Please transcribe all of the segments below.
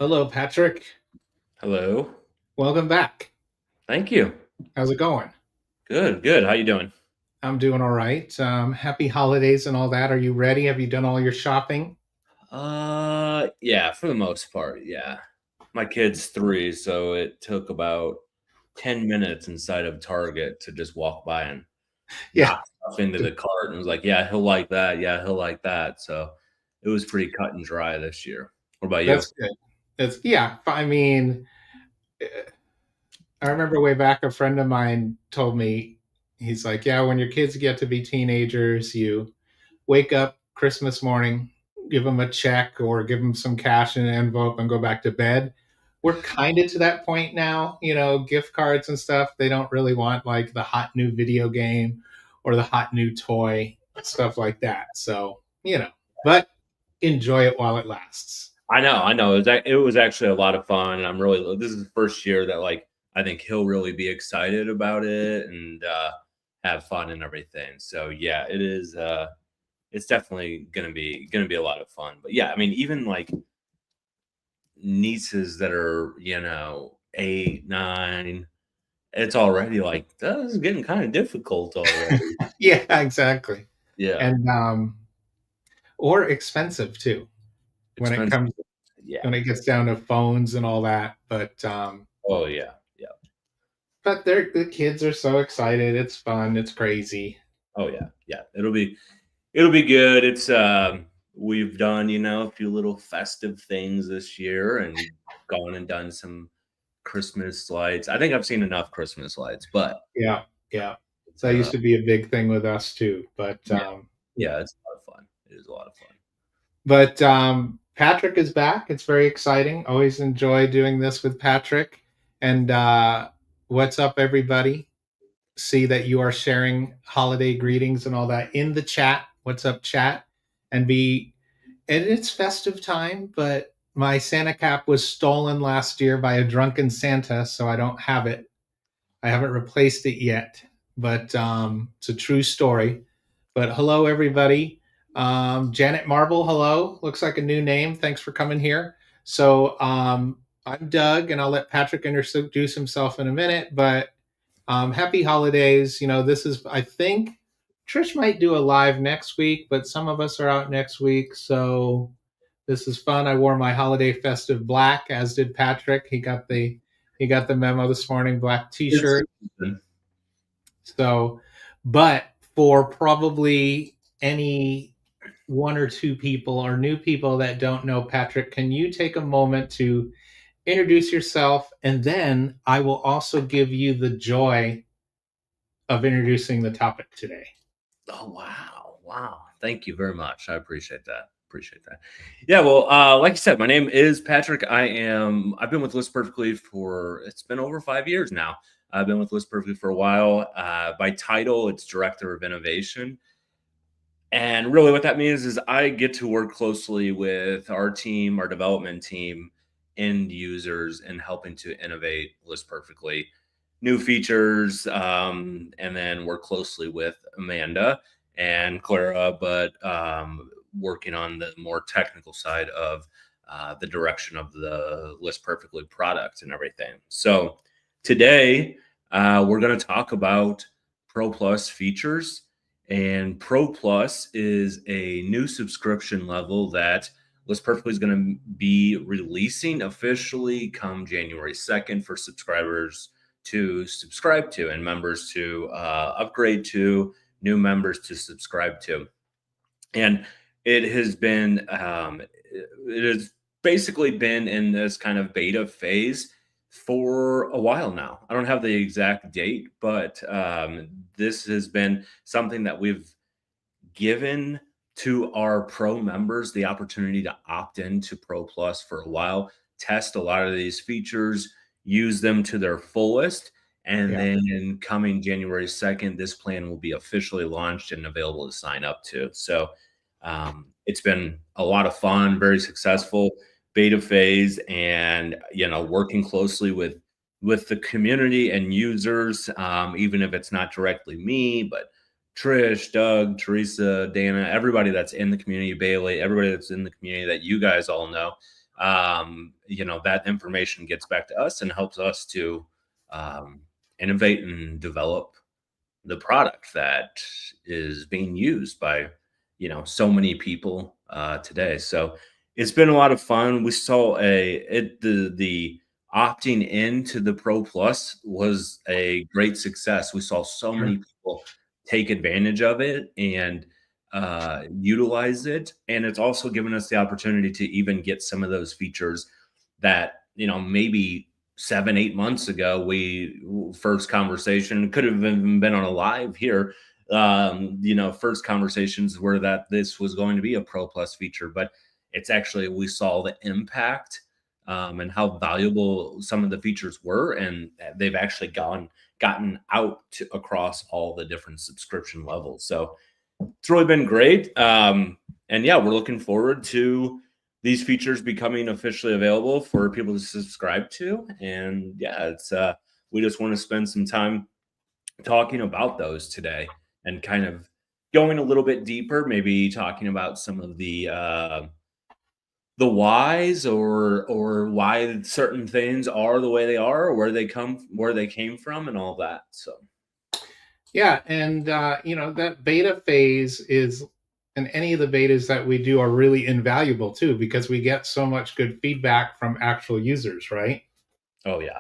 Hello, Patrick. Hello. Welcome back. Thank you. How's it going? Good, good. How you doing? I'm doing all right. Happy holidays and all that. Are you ready? Have you done all your shopping? Yeah, for the most part, yeah. My kid's 3, so it took about 10 minutes inside of Target to just walk by and Yeah, knock stuff into the cart, and it was like, "Yeah, he'll like that. Yeah, he'll like that." So, it was pretty cut and dry this year. What about you? that's good. That's yeah. I mean, eh, I remember way back a friend of mine told me he's like, yeah, when your kids get to be teenagers, you wake up Christmas morning, give them a check or give them some cash in an envelope and go back to bed. We're kind of to that point now, gift cards and stuff. They don't really want like the hot new video game or the hot new toy, stuff like that. So, but enjoy it while it lasts. I know. It was actually a lot of fun, and I'm really this is the first year that, like, I think he'll really be excited about it and, have fun and everything. So, yeah, it's definitely gonna be a lot of fun. But, yeah, I mean, even, like, nieces that are, 8, 9, it's already like, "This is getting kinda difficult already." Yeah, exactly. Yeah. And or expensive too when it Expensive. comes Yeah. when it gets down to phones and all that. Oh, yeah. Yeah. But the kids are so excited. It's fun. It's crazy. Oh, yeah. Yeah. It'll be good. We've done, a few little festive things this year and gone and done some Christmas lights. I think I've seen enough Christmas lights, but Yeah, yeah. it's, That used to be a big thing with us too. yeah, yeah, it's a lot of fun. It is a lot of fun. Patrick is back. It's very exciting. Always enjoy doing this with Patrick. And what's up, everybody? See that you are sharing holiday greetings and all that in the chat. What's up, chat? And be and it's festive time, but my Santa cap was stolen last year by a drunken Santa, so I don't have it. I haven't replaced it yet, but it's a true story. But hello, everybody. Janet Marble, hello. Looks like a new name. Thanks for coming here. I'm Doug, and I'll let Patrick introduce himself in a minute. But happy holidays. This is, I think, Trish might do a live next week, but some of us are out next week. So this is fun. I wore my holiday festive black, as did Patrick. He got the memo this morning, black It's t-shirt. So, but for probably any one or two people or new people that don't know Patrick, can you take a moment to introduce yourself? And then I will also give you the joy of introducing the topic today. Oh, wow. Wow. Thank you very much. I appreciate that. Appreciate that. Yeah, well, like I said, my name is Patrick. I've been with List Perfectly for it's been over 5 years now. I've been with List Perfectly for a while. By title, it's Director of Innovation. And really what that means is I get to work closely with our team, our development team, end users, and helping to innovate List Perfectly, new features, and then work closely with Amanda and Clara, but working on the more technical side of the direction of the List Perfectly product and everything. So today we're going to talk about Pro Plus features, and Pro Plus is a new subscription level that List Perfectly is going to be releasing officially come January 2nd for subscribers to subscribe to and members to upgrade to, new members to subscribe to. And it has been, it has basically been in this kind of beta phase for a while now. I don't have the exact date, but this has been something that we've given to our pro members the opportunity to opt into Pro Plus for a while, test a lot of these features, use them to their fullest. And Yeah. then coming January 2nd, this plan will be officially launched and available to sign up to. So it's been a lot of fun, very successful beta phase, and working closely with the community and users, even if it's not directly me, but Trish, Doug, Teresa, Dana, everybody that's in the community, Bailey, everybody that's in the community that you guys all know. that information gets back to us and helps us to um, innovate and develop the product that is being used by so many people today. So it's been a lot of fun. We saw the opting into the Pro Plus was a great success. We saw so many Sure. people take advantage of it and utilize it, and it's also given us the opportunity to even get some of those features that maybe 7 8 months ago we first conversation could have even been on a live here. First conversations were that this was going to be a Pro Plus feature, but it's actually we saw the impact and how valuable some of the features were, and they've actually gotten out across all the different subscription levels. So it's really been great. And yeah, we're looking forward to these features becoming officially available for people to subscribe to. And yeah, it's we just want to spend some time talking about those today and kind of going a little bit deeper, maybe talking about some of the whys or why certain things are the way they are, or where they came from, and all that. So Yeah, and that beta phase is, and any of the betas that we do are really invaluable too because we get so much good feedback from actual users, right? oh yeah.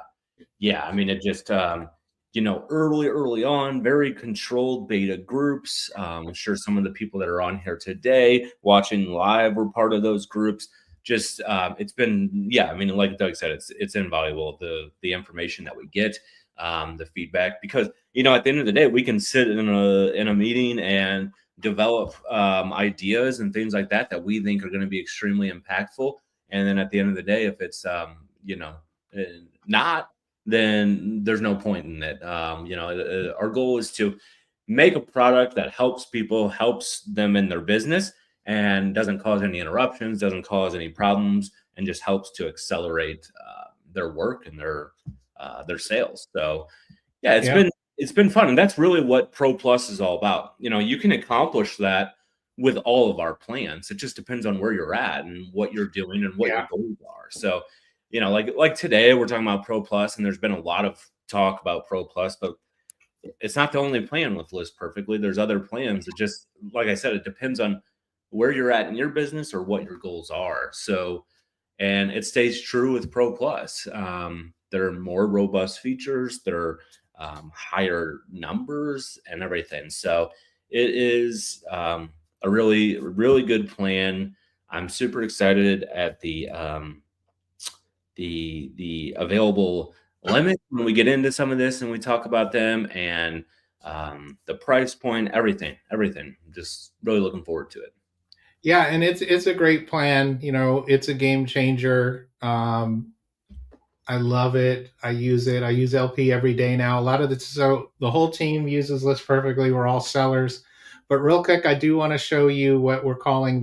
Yeah, I mean, it just, early on, very controlled beta groups. I'm sure some of the people that are on here today watching live were part of those groups. Just, it's been, yeah, I mean, like Doug said, it's invaluable, the information that we get, the feedback, because, at the end of the day, we can sit in a meeting and develop ideas and things like that we think are going to be extremely impactful. And then at the end of the day, if it's, uh, not, then there's no point in it. Our goal is to make a product that helps people, helps them in their business, and doesn't cause any interruptions, doesn't cause any problems, and just helps to accelerate their work and their sales. So yeah, Yeah, it's been fun, and that's really what Pro Plus is all about. You can accomplish that with all of our plans. It just depends on where you're at and what you're doing and what your yeah, goals are. So, like today we're talking about Pro Plus, and there's been a lot of talk about Pro Plus, but it's not the only plan with List Perfectly. There's other plans. It just, like I said, it depends on where you're at in your business or what your goals are. So, and it stays true with Pro Plus. There are more robust features. There are higher numbers and everything. So it is a really, really good plan. I'm super excited at the available limit when we get into some of this and we talk about them, and the price point, everything. Just really looking forward to it. yeah, and it's a great plan. It's a game changer. I love it. I use it. I use LP every day now. A lot of so the whole team uses List Perfectly. We're all sellers. But real quick, I do want to show you what we're calling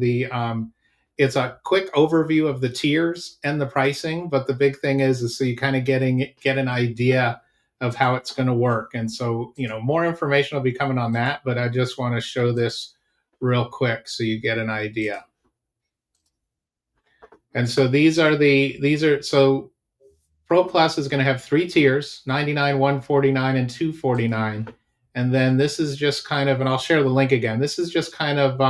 it's a quick overview of the tiers and the pricing. But the big thing is so you kind of get an idea of how it's going to work. And so, more information will be coming on that. But I just want to show this real quick so you get an idea. And so these are so Pro Plus is going to have three tiers: 99, 149, and 249. And then this is just kind of, and I'll share the link again. This is just kind of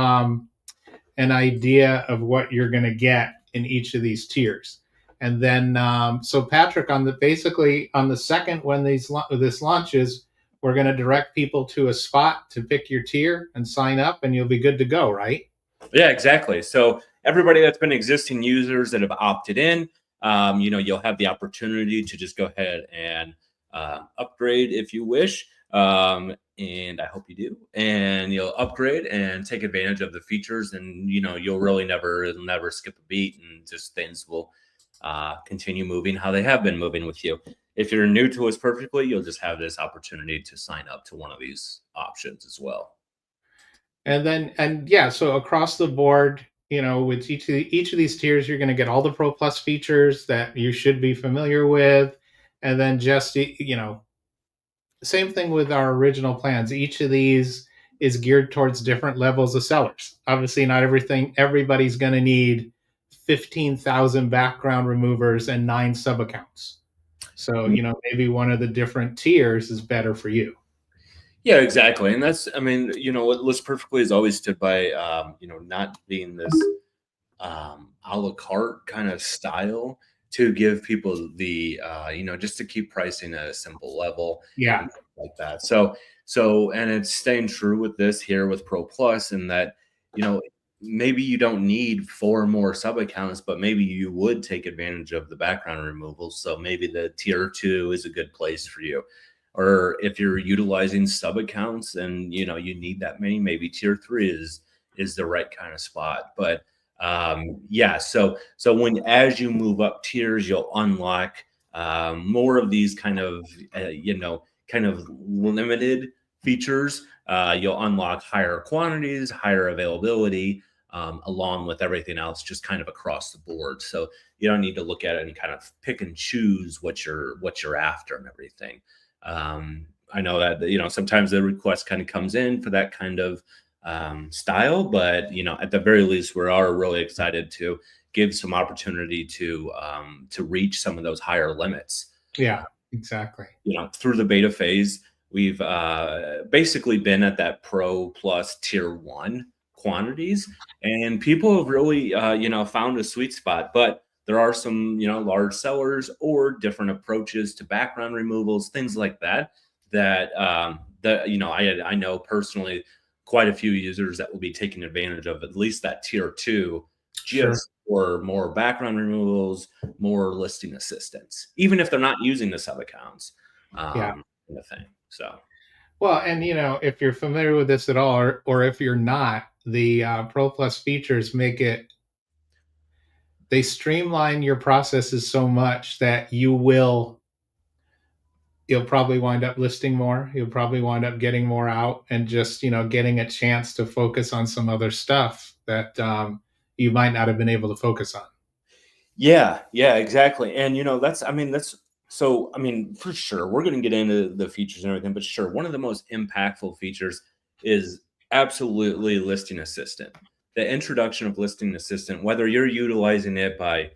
an idea of what you're going to get in each of these tiers. And then, so Patrick, basically on the second when this launches, we're going to direct people to a spot to pick your tier and sign up, and you'll be good to go, right? Yeah, exactly. So everybody that's been existing users that have opted in, you'll have the opportunity to just go ahead and upgrade if you wish. And I hope you do. And you'll upgrade and take advantage of the features, and you'll really never skip a beat, and just things will continue moving how they have been moving with you. If you're new to us perfectly, you'll just have this opportunity to sign up to one of these options as well. And then, and yeah, so across the board, with each of these tiers, you're going to get all the Pro Plus features that you should be familiar with, and then just same thing with our original plans. Each of these is geared towards different levels of sellers. Obviously, not everybody's going to need 15,000 background removers and 9 sub accounts. So, maybe one of the different tiers is better for you. Yeah, exactly. And that's, I mean, what List Perfectly has always stood by, not being this a la carte kind of style to give people the just to keep pricing at a simple level Yeah, and things like that. And it's staying true with this here with Pro Plus, in that you know maybe you don't need four more sub accounts, but maybe you would take advantage of the background removal. So maybe the tier 2 is a good place for you. Or if you're utilizing sub accounts and you need that many, maybe tier 3 is the right kind of spot. But yeah, so when as you move up tiers, you'll unlock more of these kind of limited features. You'll unlock higher quantities, higher availability, along with everything else, just kind of across the board. So you don't need to look at it and kind of pick and choose what you're after and everything. I know that sometimes the request kind of comes in for that kind of style, but at the very least, we are really excited to give some opportunity to reach some of those higher limits. yeah, exactly. Through the beta phase, we've basically been at that Pro Plus tier 1 quantities, and people have really found a sweet spot. But there are some large sellers or different approaches to background removals, things like that. I know personally quite a few users that will be taking advantage of at least that tier 2, Sure. just for more background removals, more listing assistance, even if they're not using the sub accounts, Yeah. kind of thing. So Well, and if you're familiar with this at all, or if you're not, the Pro Plus features they streamline your processes so much that you'll probably wind up listing more. You'll probably wind up getting more out and just, getting a chance to focus on some other stuff that you might not have been able to focus on. yeah, exactly. And for sure we're going to get into the features and everything, but sure, one of the most impactful features is absolutely listing assistant. The introduction of listing assistant, whether you're utilizing it by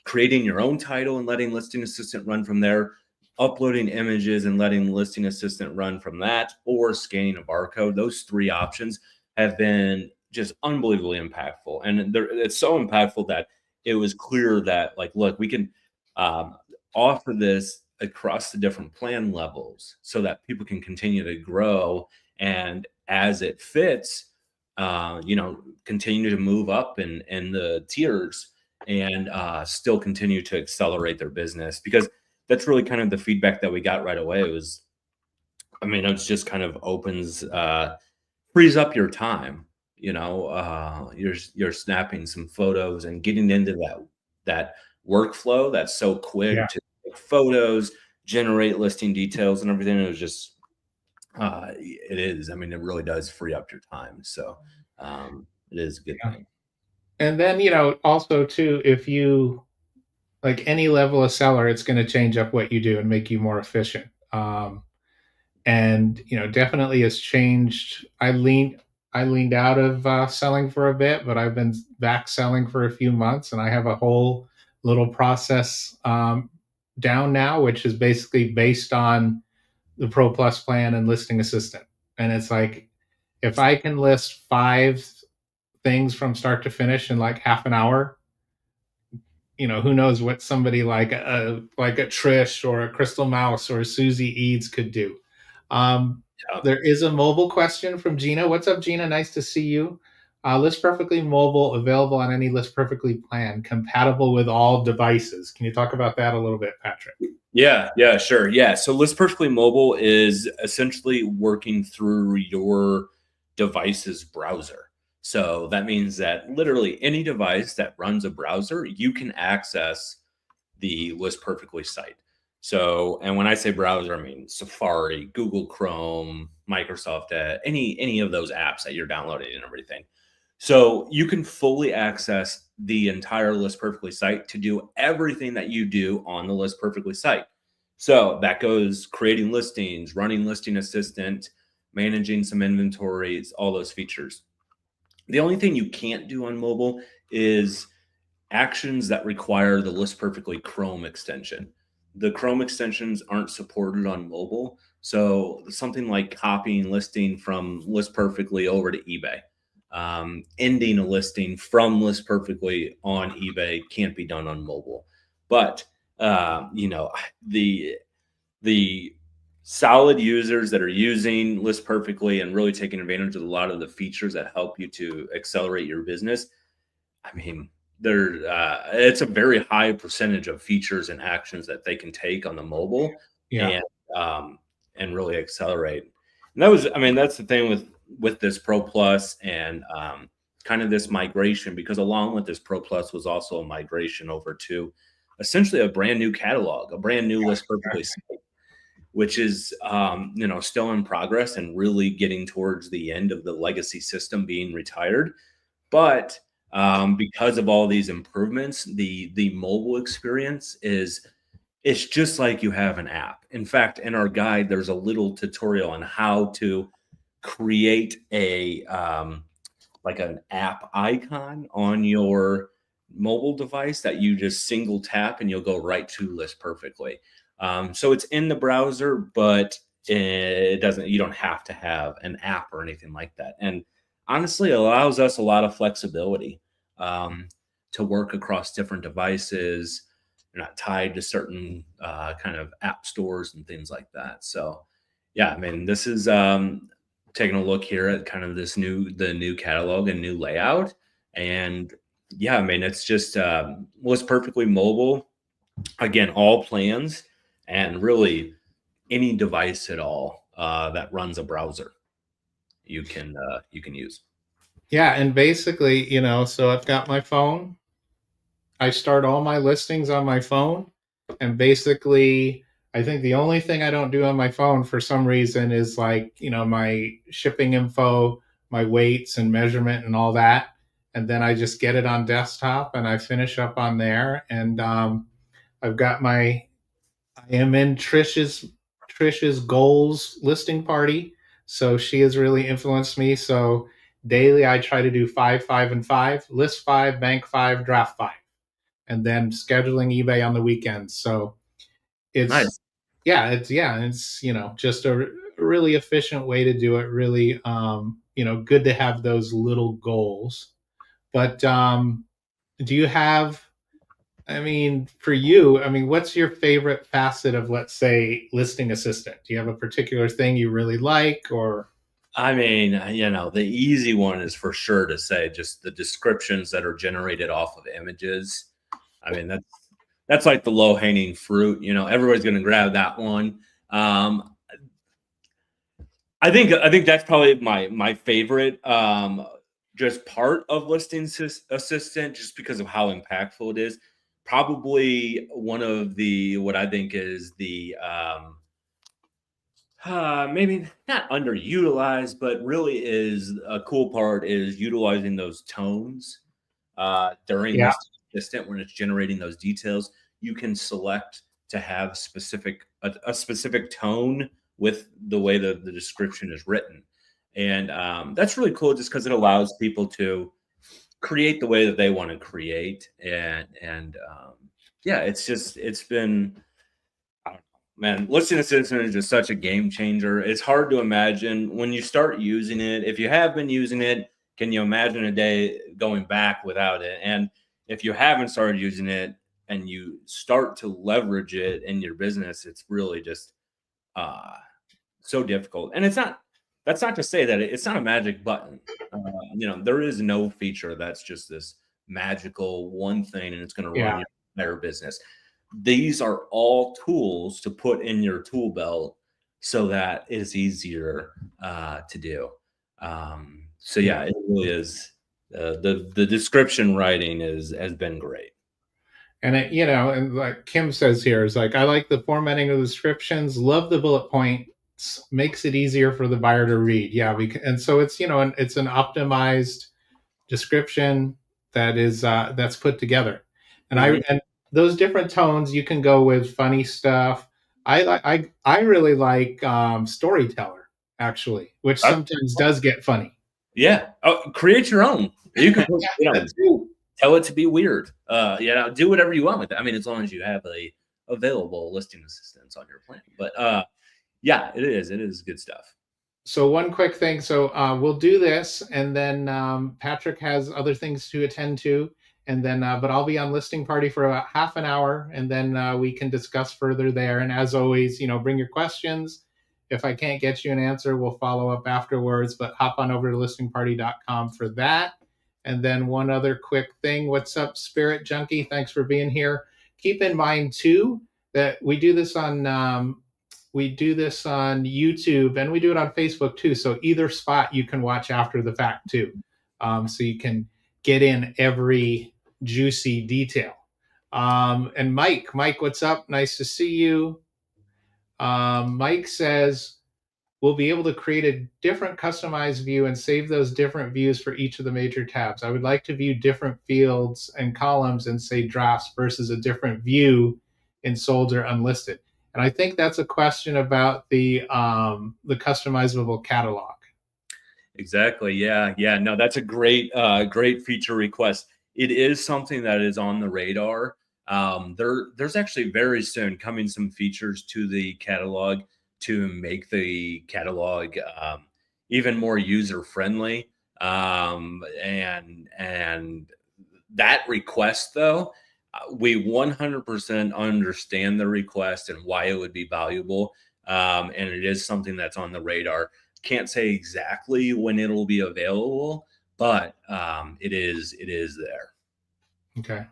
creating your own title and letting listing assistant run from there, uploading images and letting listing assistant run from that, or scanning a barcode. Those three options have been just unbelievably impactful, and it's so impactful that it was clear that, like, look, we can um, offer this across the different plan levels so that people can continue to grow, and as it fits, continue to move up in the tiers, and still continue to accelerate their business. Because that's really kind of the feedback that we got right away. It was, it's just kind of frees up your time. You're snapping some photos and getting into that workflow that's so quick Yeah. to take photos, generate listing details and everything. It was just, it is. It really does free up your time. So it is a good Yeah. thing. And then, also too, if you like any level of seller, it's going to change up what you do and make you more efficient. And definitely has changed. I leaned out of selling for a bit, but I've been back selling for a few months, and I have a whole little process down now, which is basically based on the Pro Plus plan and listing assistant. And it's like, if I can list 5 things from start to finish in like half an hour, who knows what somebody like a Trish or a Crystal Mouse or a Susie Eads could do. Um, Yeah. there is a mobile question from Gina. What's up, Gina? Nice to see you. List Perfectly Mobile, available on any List Perfectly plan, compatible with all devices. Can you talk about that a little bit, Patrick? Yeah, sure. Yeah. So List Perfectly Mobile is essentially working through your device's browser. So that means that literally any device that runs a browser, you can access the List Perfectly site. So, and when I say browser, I mean Safari, Google Chrome, Microsoft, any of those apps that you're downloading and everything. So you can fully access the entire List Perfectly site to do everything that you do on the List Perfectly site. So that goes creating listings, running listing assistant, managing some inventories, all those features. The only thing you can't do on mobile is actions that require the List Perfectly Chrome extension. The Chrome extensions aren't supported on mobile. So something like copying listing from List Perfectly over to eBay, ending a listing from List Perfectly on eBay can't be done on mobile. But the the solid users that are using List Perfectly and really taking advantage of a lot of the features that help you to accelerate your business, I mean, it's a very high percentage of features and actions that they can take on the mobile Yeah. and um, and really accelerate. And I mean, that's the thing with this Pro Plus and kind of this migration, because along with this Pro Plus was also a migration over to essentially a brand new catalog, a brand new List Perfectly site, which is still in progress and really getting towards the end of the legacy system being retired. But because of all these improvements, the mobile experience is it's just like you have an app. In fact, in our guide, there's a little tutorial on how to create a like an app icon on your mobile device that you just single tap and you'll go right to List Perfectly. So it's in the browser, but it doesn't. You don't have to have an app or anything like that. And honestly, it allows us a lot of flexibility um, to work across different devices. You're not tied to certain kind of app stores and things like that. So, yeah, I mean, this is taking a look here at kind of the new catalog and new layout, and yeah, I mean, it's just was perfectly mobile. Again, all plans and really any device at all that runs a browser you can use. Yeah. And basically, so I've got my phone. I start all my listings on my phone. And basically, I think the only thing I don't do on my phone for some reason is like, my shipping info, my weights and measurement and all that. And then I just get it on desktop and I finish up on there. And I've got I am in Trish's goals listing party. So she has really influenced me. So daily I try to do five, five, and five, list five, bank five, draft five, and then scheduling eBay on the weekends. So it's Nice. it's just a really efficient way to do it. Really, good to have those little goals. But do you have? I mean, for you, I mean, what's your favorite facet of, let's say, listing assistant? Do you have a particular thing you really like, or? I mean, the easy one is for sure to say just the descriptions that are generated off of images. I mean, that's like the low hanging fruit. Everybody's going to grab that one. Um, I think that's probably my favorite just part of listing assistant, just because of how impactful it is. Probably one of the what I think is the maybe not underutilized, but really is a cool part is utilizing those tones during Yeah, listing assistant when it's generating those details. You can select to have a specific tone with the way the description is written, and that's really cool just because it allows people to create the way that they want to create, and yeah, it's been I don't know, man, listing assistant is just such a game changer. It's hard to imagine when you start using it. If you have been using it, can you imagine a day going back without it? And if you haven't started using it and you start to leverage it in your business, it's really just uh, so difficult. And that's not to say that it's not a magic button. There is no feature that's just this magical one thing and it's going to run yeah. your entire business. These are all tools to put in your tool belt so that it is easier to do. So Yeah. yeah, it really is. The description writing is has been great. And and like Kim says here, is like, I like the formatting of the descriptions, love the bullet points, makes it easier for the buyer to read. Yeah, and so it's it's an optimized description that's put together, and Mhm. and those different tones you can go with funny stuff. I really like storyteller, actually, which That's sometimes does get funny. Yeah. Oh, create your own. You can put, Yeah, that too. tell it to be weird. Do whatever you want with it. I mean, as long as you have a available listing assistance on your plan. But yeah, it is. It is good stuff. So one quick thing. So we'll do this, and then Patrick has other things to attend to, and then but I'll be on listing party for about half an hour, and then we can discuss further there. And as always, bring your questions. If I can't get you an answer, we'll follow up afterwards. But hop on over to listingparty.com for that. And then one other quick thing. What's up, Spirit Junkie? Thanks for being here. Keep in mind too that we do this on YouTube, and we do it on Facebook too. So either spot you can watch after the fact too. So you can get in every juicy detail. And Mike, what's up? Nice to see you. Mike says, we'll be able to create a different customized view and save those different views for each of the major tabs. I would like to view different fields and columns and say drafts versus a different view in sold or unlisted. And I think that's a question about the customizable catalog. Exactly. Yeah. Yeah. No, that's a great feature request. It is something that is on the radar. There's actually very soon coming some features to the catalog to make the catalog even more user friendly. And that request though, we 100% understand the request and why it would be valuable. And it is something that's on the radar. Can't say exactly when it'll be available, but it is there. Okay.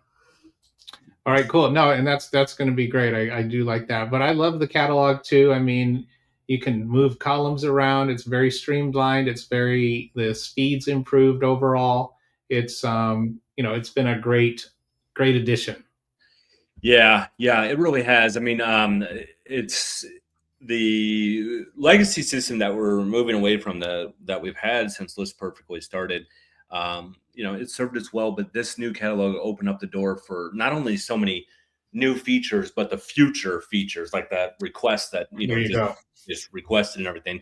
All right, cool. No, and that's going to be great. I do like that, but I love the catalog too. I mean, you can move columns around. It's very streamlined. The speed's improved overall. It's it's been a great addition. Yeah, it really has. I mean, it's the legacy system that we're moving away from that we've had since List Perfectly started. It served us well, but this new catalog opened up the door for not only so many new features, but the future features like that request that just requested and everything.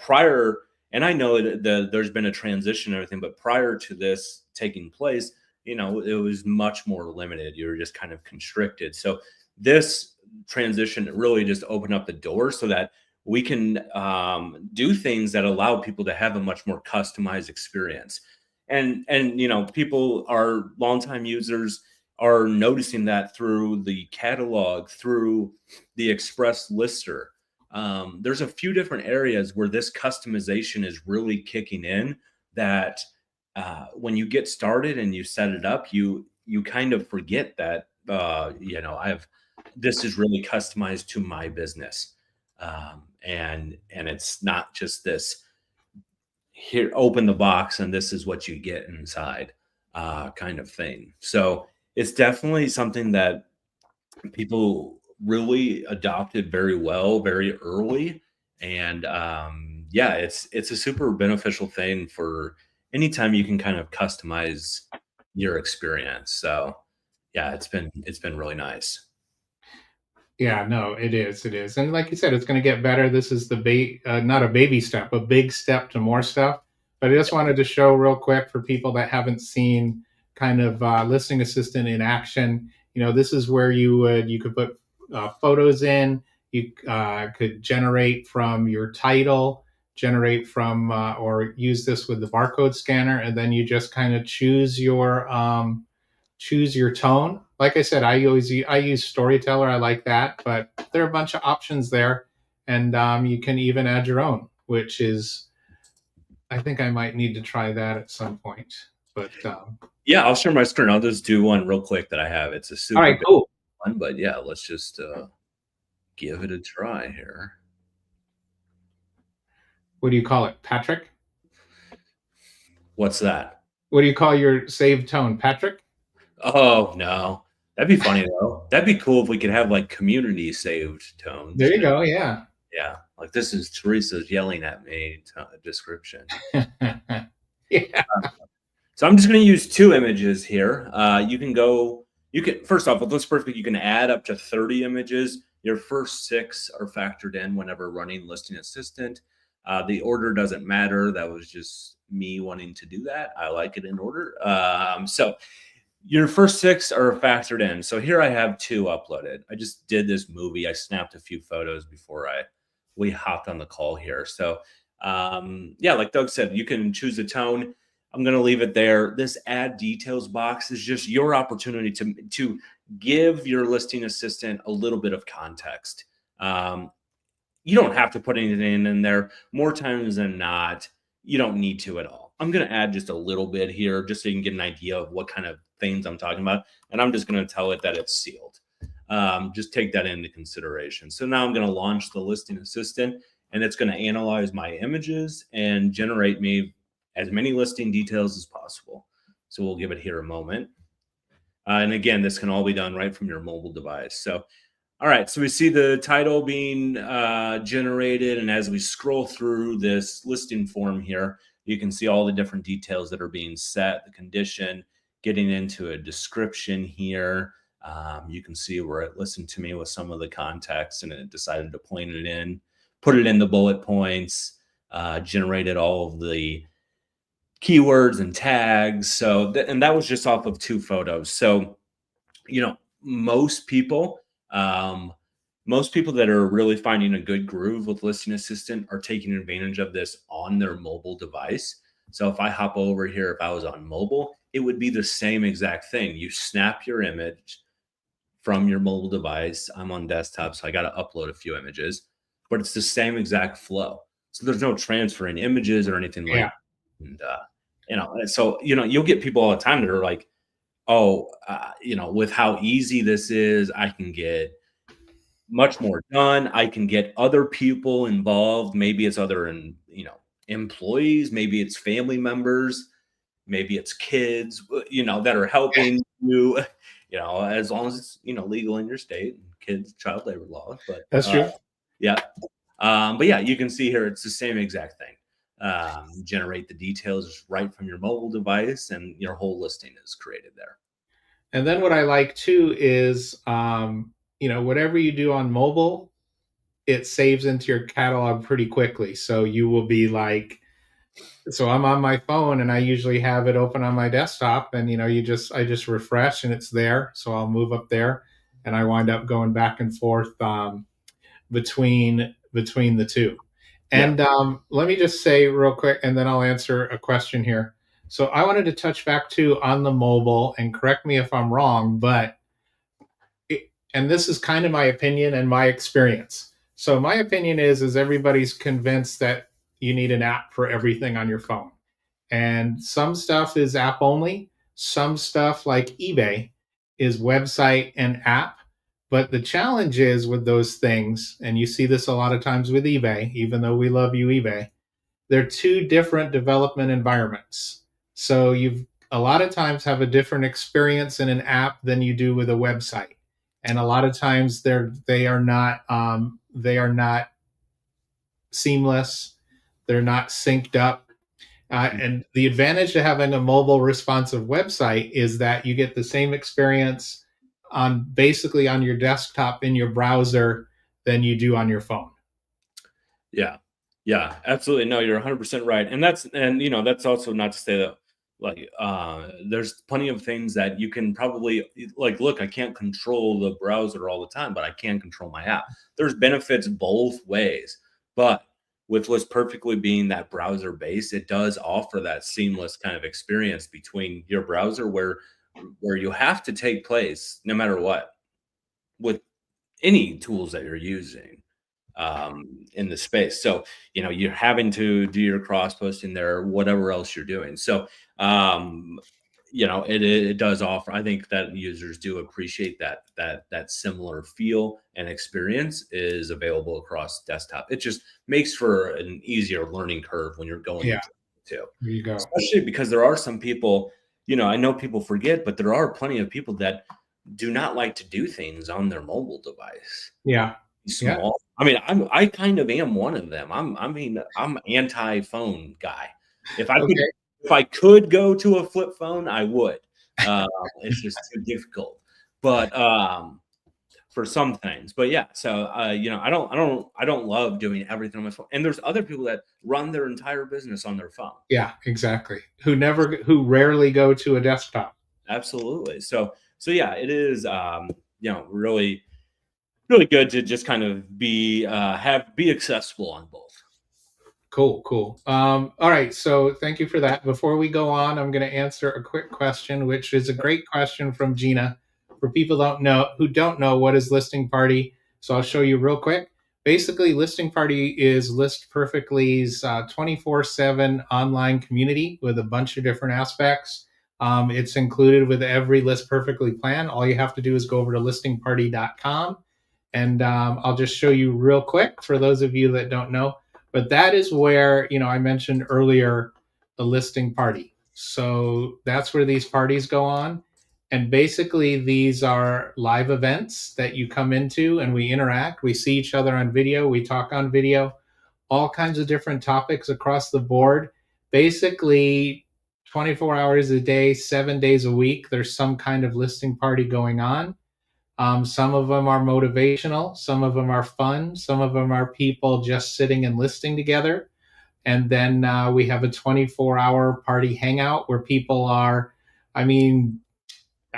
Prior, and I know that there's been a transition and everything, but prior to this taking place, it was much more limited. You were just kind of constricted. So this transition really just opened up the door so that we can do things that allow people to have a much more customized experience. And people, our longtime users, are noticing that through the catalog, through the Express lister. There's a few different areas where this customization is really kicking in that when you get started and you set it up, you kind of forget that this is really customized to my business, and it's not just this here, open the box and this is what you get inside kind of thing. So it's definitely something that people really adopted very well, very early. And it's a super beneficial thing for anytime you can kind of customize your experience. So yeah, it's been really nice. Yeah, no, it is. And like you said, it's going to get better. This is not a baby step, a big step to more stuff. But I just wanted to show real quick for people that haven't seen kind of listing assistant in action. This is where you could put photos in. You could generate from your title, generate from or use this with the barcode scanner, and then you just kind of choose your tone. Like I said, I use Storyteller. I like that, but there are a bunch of options there, and you can even add your own, which is, I think I might need to try that at some point. But yeah, I'll share my screen. I'll just do one real quick that I have. It's a super all right, cool one, but yeah, let's just give it a try here. What do you call it, Patrick? What's that? What do you call your saved tone, Patrick? Oh no, that'd be funny though. That'd be cool if we could have like community saved tones. There you go. Yeah. Yeah, like this is Teresa's yelling at me description. Yeah. So I'm just going to use 2 images here. First off, with List Perfect, you can add up to 30 images. Your first 6 are factored in whenever running Listing Assistant. The order doesn't matter. That was just me wanting to do that. I like it in order. So Your first 6 are factored in. So here I have 2 uploaded. I just did this movie. I snapped a few photos before we hopped on the call here. So, yeah, like Doug said, you can choose a tone. I'm gonna leave it there. This add details box is just your opportunity to give your listing assistant a little bit of context. Um, you don't have to put anything in there. More times than not, you don't need to at all. I'm going to add just a little bit here just so you can get an idea of what kind of things I'm talking about. And I'm just going to tell it that it's sealed. Just take that into consideration. So now I'm going to launch the listing assistant and it's going to analyze my images and generate me as many listing details as possible. So we'll give it here a moment. And again, this can all be done right from your mobile device. So all right, so we see the title being generated, and as we scroll through this listing form here, you can see all the different details that are being set, the condition, getting into a description here. You can see where it listened to me with some of the context, and it decided to point it in, put it in the bullet points, generated all of the keywords and tags. So, and that was just off of 2 photos. So, most people um, most people that are really finding a good groove with listing assistant are taking advantage of this on their mobile device. So if I hop over here, if I was on mobile, it would be the same exact thing. You snap your image from your mobile device. I'm on desktop, so I got to upload a few images, but it's the same exact flow. So there's no transferring images or anything like Yeah, that. And and so you'll get people all the time that are like, oh, with how easy this is, I can get much more done. I can get other people involved. Maybe it's other employees, maybe it's family members, maybe it's kids, that are helping you, as long as it's, legal in your state, kids, child labor laws. But that's true. yeah. But yeah, you can see here it's the same exact thing. Generate the details right from your mobile device, and your whole listing is created there. And then what I like too is, whatever you do on mobile, it saves into your catalog pretty quickly. So you will be like, so I'm on my phone and I usually have it open on my desktop, and I just refresh and it's there. So I'll move up there, and I wind up going back and forth between the two. Yeah. And let me just say real quick, and then I'll answer a question here. So I wanted to touch back too on the mobile, and correct me if I'm wrong, but and this is kind of my opinion and my experience. So my opinion is everybody's convinced that you need an app for everything on your phone. And some stuff is app only, some stuff like eBay is website and app. But the challenge is with those things, and you see this a lot of times with eBay, even though we love you, eBay, they're two different development environments. So you've a lot of times have a different experience in an app than you do with a website, and a lot of times they are not seamless. They're not synced up. And the advantage to having a mobile responsive website is that you get the same experience on basically on your desktop in your browser than you do on your phone. Yeah. Yeah, absolutely. No, you're 100% right. And that's also not to say that like there's plenty of things that you can probably like look, I can't control the browser all the time, but I can control my app. There's benefits both ways. But with what's perfectly being that browser based, it does offer that seamless kind of experience between your browser where you have to take place no matter what with any tools that you're using in the space. So, you're having to do your cross posting there, whatever else you're doing. So, it does offer. I think that users do appreciate that similar feel and experience is available across desktop. It just makes for an easier learning curve when you're going Yeah, into it too, there you go. especially because there are some people. I know people forget, but there are plenty of people that do not like to do things on their mobile device Yeah, yeah. small. I mean, I kind of am one of them. I'm anti-phone guy. If I could Okay. if I could go to a flip phone, I would. It's just too difficult. But for some things. But yeah, so I don't love doing everything on my phone. And there's other people that run their entire business on their phone. Yeah, exactly. Who rarely go to a desktop. Absolutely. So yeah, it is, really, really good to just kind of be accessible on both. Cool, cool. All right, so thank you for that. Before we go on, I'm going to answer a quick question, which is a great question from Gina. For people who don't know what is Listing Party, so I'll show you real quick. Basically, Listing Party is List Perfectly's 24/7 online community with a bunch of different aspects. It's included with every List Perfectly plan. All you have to do is go over to listingparty.com, and I'll just show you real quick for those of you that don't know. But that is where, I mentioned earlier the listing party. So that's where these parties go on. And basically, these are live events that you come into and we interact. We see each other on video, we talk on video, all kinds of different topics across the board. Basically, 24 hours a day, 7 days a week, there's some kind of listing party going on. Some of them are motivational, some of them are fun, some of them are people just sitting and listening together. And then we have a 24-hour party hangout where people are, I mean,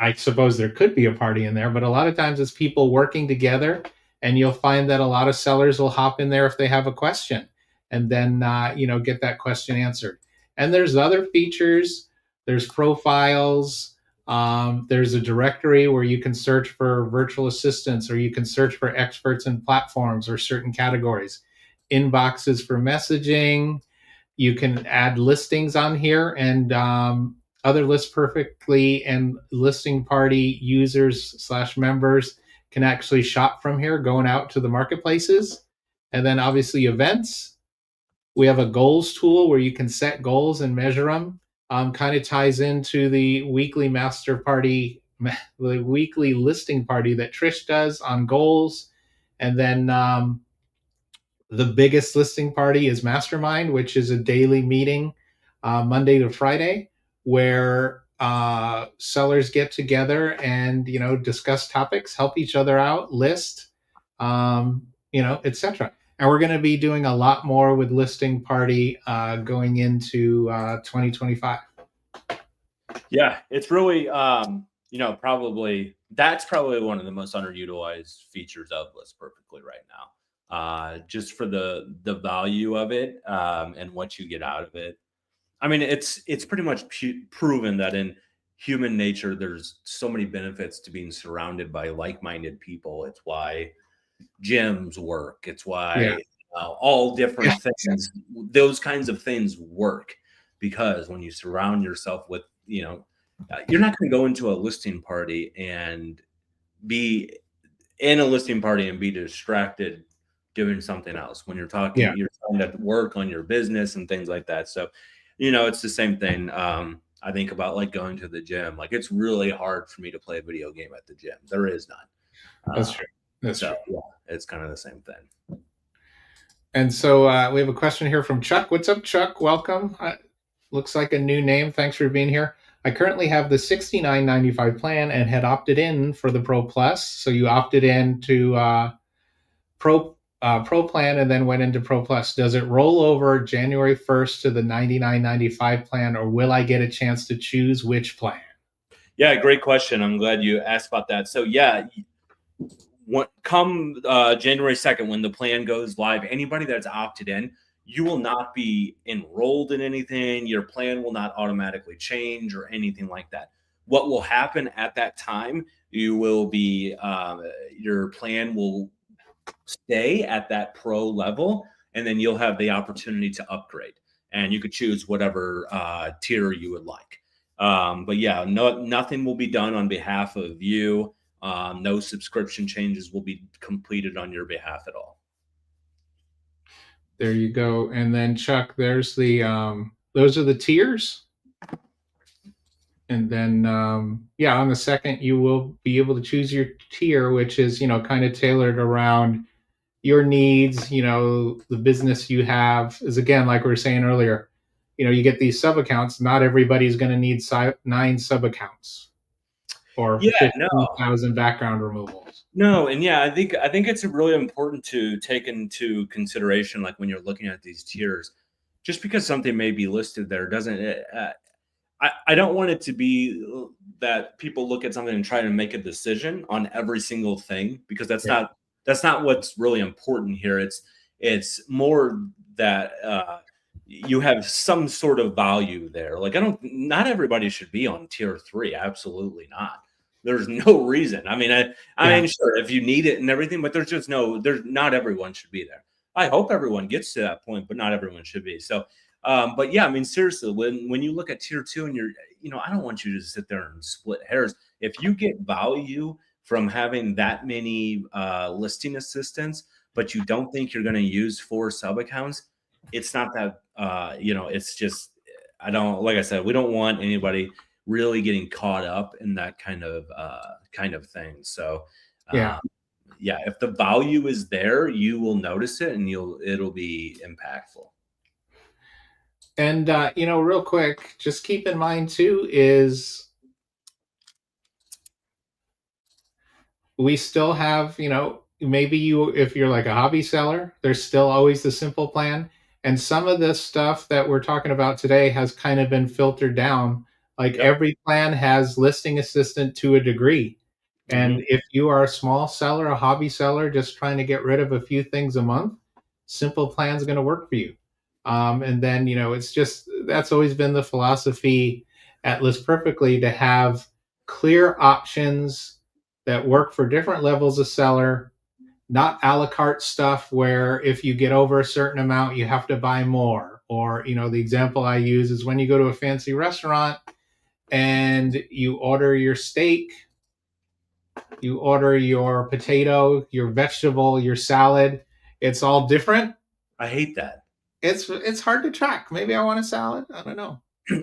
I suppose there could be a party in there, but a lot of times it's people working together. And you'll find that a lot of sellers will hop in there if they have a question and then, get that question answered. And there's other features, there's profiles, there's a directory where you can search for virtual assistants or you can search for experts in platforms or certain categories, inboxes for messaging. You can add listings on here, and other List Perfectly and Listing Party users/members can actually shop from here, going out to the marketplaces. And then obviously events. We have a goals tool where you can set goals and measure them. Kind of ties into the weekly master party, the weekly listing party that Trish does on goals. And then the biggest listing party is Mastermind, which is a daily meeting, Monday to Friday, where sellers get together and discuss topics, help each other out, list, etc. And we're going to be doing a lot more with Listing Party going into 2025. Yeah, it's really, that's probably one of the most underutilized features of List Perfectly right now. Just for the value of it, and what you get out of it. I mean, it's pretty much proven that in human nature, there's so many benefits to being surrounded by like-minded people. It's why gyms work. It's Yeah. why all different things, those kinds of things work, because when you surround yourself with, you're not going to go into a listing party and be in a listing party and be distracted doing something else. When you're talking, Yeah. you're trying to work on your business and things like that. So, it's the same thing. I think about like going to the gym. Like, it's really hard for me to play a video game at the gym. There is none. That's true. That's So true. yeah, it's kind of the same thing. And so we have a question here from Chuck. What's up, Chuck? Welcome. Looks like a new name. Thanks for being here. I currently have the $69.95 plan and had opted in for the Pro Plus. So you opted in to Pro plan and then went into Pro Plus. Does it roll over January 1st to the $99.95 plan, or will I get a chance to choose which plan? Yeah, great question. I'm glad you asked about that. So yeah, come January 2nd, when the plan goes live, anybody that's opted in, you will not be enrolled in anything. Your plan will not automatically change or anything like that. What will happen at that time, you will be, your plan will stay at that pro level, and then you'll have the opportunity to upgrade, and you could choose whatever tier you would like. But yeah, nothing will be done on behalf of you. No subscription changes will be completed on your behalf at all. There you go. And then Chuck, there's the those are the tiers. And then on the second, you will be able to choose your tier, which is kind of tailored around your needs. The business you have is, again, like we were saying earlier, you get these sub accounts. Not everybody's going to need 9 sub accounts or 15,000 background removals. No, and yeah, I think it's really important to take into consideration, like when you're looking at these tiers, just because something may be listed there doesn't. I don't want it to be that people look at something and try to make a decision on every single thing, because Yeah. that's not what's really important here. It's more that you have some sort of value there. Like, I don't, not everybody should be on tier three. Absolutely not. There's no reason. I Yeah. mean, sure, if you need it and everything, but there's not everyone should be there. I hope everyone gets to that point, but not everyone should be. So, but yeah, I mean, seriously, when you look at tier two and I don't want you to sit there and split hairs. If you get value from having that many listing assistants, but you don't think you're going to use 4 sub accounts, it's not that, it's just, I don't, like I said, we don't want anybody really getting caught up in that kind of thing. So, uh, Yeah. yeah, if the value is there, you will notice it and it'll be impactful. And real quick, just keep in mind too is we still have, maybe you, if you're like a hobby seller, there's still always the simple plan. And some of this stuff that we're talking about today has kind of been filtered down. Like Yep. every plan has listing assistant to a degree. Hmm. And if you are a small seller, a hobby seller, just trying to get rid of a few things a month, simple plan is going to work for you. And then, it's just that's always been the philosophy at List Perfectly to have clear options that work for different levels of seller, not a la carte stuff where if you get over a certain amount, you have to buy more. Or, the example I use is when you go to a fancy restaurant and you order your steak, you order your potato, your vegetable, your salad, it's all different. I hate that. It's hard to track. Maybe I want a salad. I don't know.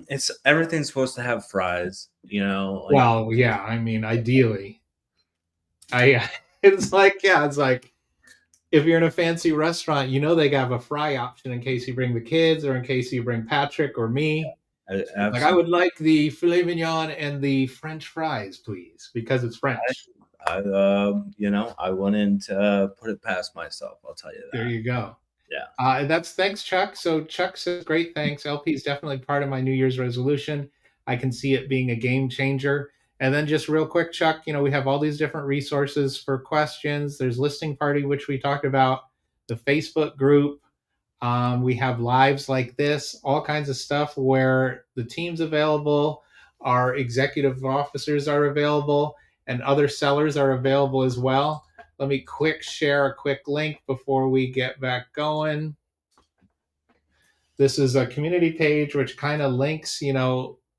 It's everything's supposed to have fries, like, Well, yeah, I mean, ideally, I it's like if you're in a fancy restaurant, they have a fry option in case you bring the kids or in case you bring Patrick or me. Like, I absolutely. would like the filet mignon and the French fries, please, because it's French. I wouldn't put it past myself. I'll tell you There that. you go. Yeah. And that's thanks, Chuck. So Chuck says, great, thanks. LP is definitely part of my New Year's resolution. I can see it being a game changer. And then just real quick, Chuck, we have all these different resources for questions. There's Listing Party, which we talked about, the Facebook group. We have lives like this, all kinds of stuff where the team's available, our executive officers are available, and other sellers are available as well. Let me share a quick link before we get back going. This is a community page which kind of links,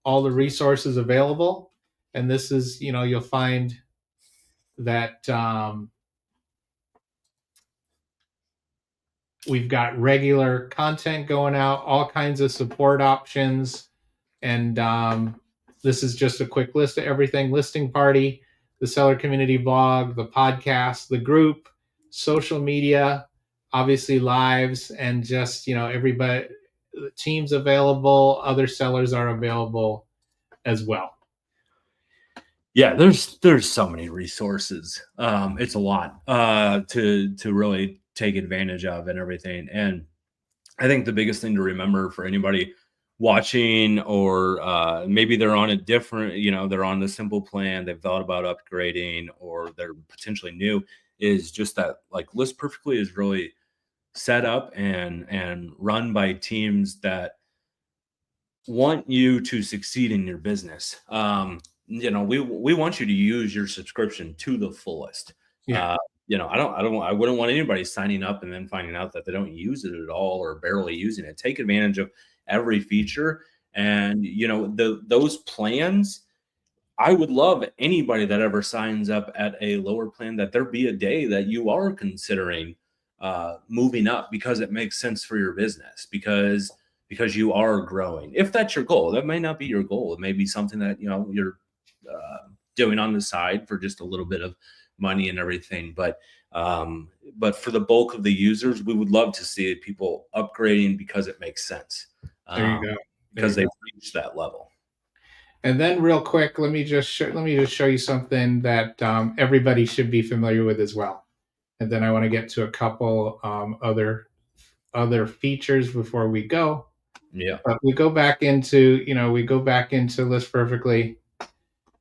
all the resources available. And this is, you'll find that we've got regular content going out, all kinds of support options. And this is just a quick list of everything: Listing Party, the Seller Community blog, the podcast, the group, social media, obviously lives, and just, everybody, the team's available, other sellers are available as well. Yeah, there's so many resources. It's a lot to really take advantage of and everything. And I think the biggest thing to remember for anybody watching, or maybe they're on a different, they're on the simple plan, they've thought about upgrading, or they're potentially new, is just that, like, List Perfectly is really set up and run by teams that want you to succeed in your business. We want you to use your subscription to the fullest. Yeah, Uh, I wouldn't want anybody signing up and then finding out that they don't use it at all or barely using it. Take advantage of every feature, and those plans. I would love anybody that ever signs up at a lower plan that there be a day that you are considering moving up, because it makes sense for your business, because you are growing. If that's your goal, that may not be your goal. It may be something that you're doing on the side for just a little bit of money and everything. But for the bulk of the users, we would love to see people upgrading because it makes sense, there you um, go. There because you go. they've reached that level. And then real quick, let me just show you something that everybody should be familiar with as well. And then I want to get to a couple other features before we go. Yeah. But we go back into, we go back into List Perfectly.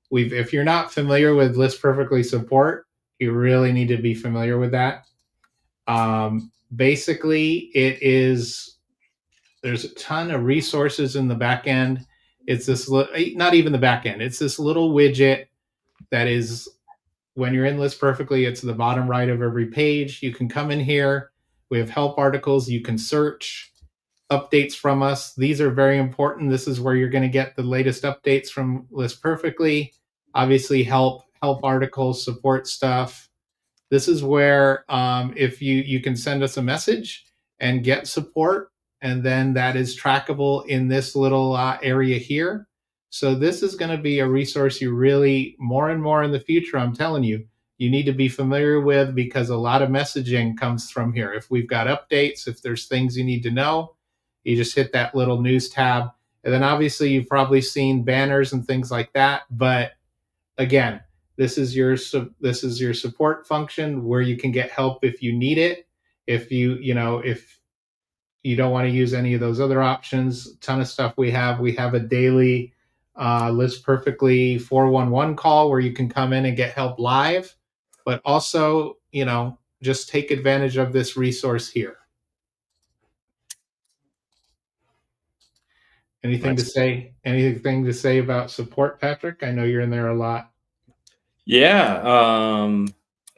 If you're not familiar with List Perfectly support, you really need to be familiar with that. Basically, there's a ton of resources in the back end. It's this, not even the back end, it's this little widget that is, when you're in List Perfectly, it's the bottom right of every page. You can come in here. We have help articles. You can search updates from us. These are very important. This is where you're going to get the latest updates from List Perfectly. Obviously, help articles, support stuff. This is where, if you can send us a message and get support, and then that is trackable in this little area here. So this is going to be a resource you really, more and more in the future, I'm telling you, you need to be familiar with, because a lot of messaging comes from here. If we've got updates, if there's things you need to know, you just hit that little news tab. And then obviously you've probably seen banners and things like that. But again, this is your support function where you can get help if you need it. If you don't want to use any of those other options, ton of stuff we have. We have a daily List Perfectly 411 call where you can come in and get help live, but also, just take advantage of this resource here. Anything to That's say? Anything to say about support, Patrick? I know you're in there a lot. Yeah,